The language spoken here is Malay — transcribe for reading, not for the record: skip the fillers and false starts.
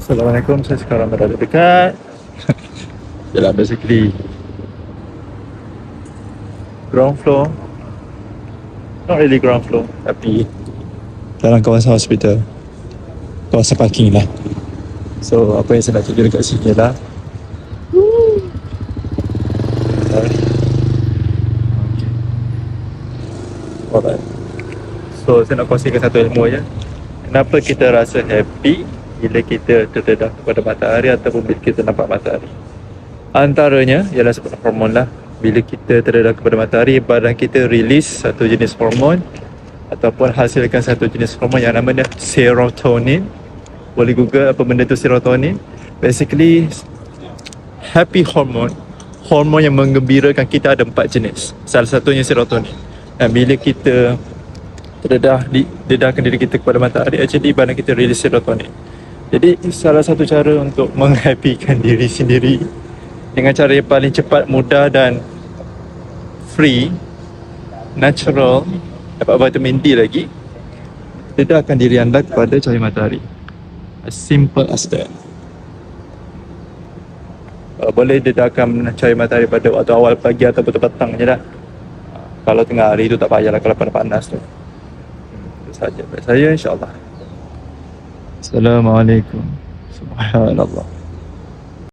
Assalamualaikum, saya sekarang berada dekat Yalah, basically ground floor. Not really ground floor, tapi dalam kawasan hospital, kawasan parking lah. So apa yang saya nak tunjuk dekat sini lah, alright. So saya nak kongsikan satu ilmu je. Kenapa kita rasa happy bila kita terdedah kepada matahari ataupun bila kita nampak matahari? Antaranya ialah sebab hormon lah. Bila kita terdedah kepada matahari, badan kita release satu jenis hormon ataupun hasilkan satu jenis hormon yang namanya serotonin. Boleh google apa benda tu serotonin. Basically happy hormone, hormon yang menggembirakan kita ada 4 jenis. Salah satunya serotonin. Dan bila kita dedahkan diri kita kepada matahari, actually badan kita release serotonin. Jadi salah satu cara untuk menghappykan diri sendiri dengan cara yang paling cepat, mudah dan free, natural, dapat vitamin D lagi, dedahkan diri anda kepada cahaya matahari. As simple as that. Boleh dedahkan cahaya matahari pada waktu awal pagi atau petang je lah. Kalau tengah hari tu tak payahlah, kalau panas tu. Itu saja dari saya, insyaAllah. Assalamualaikum. Subhanallah.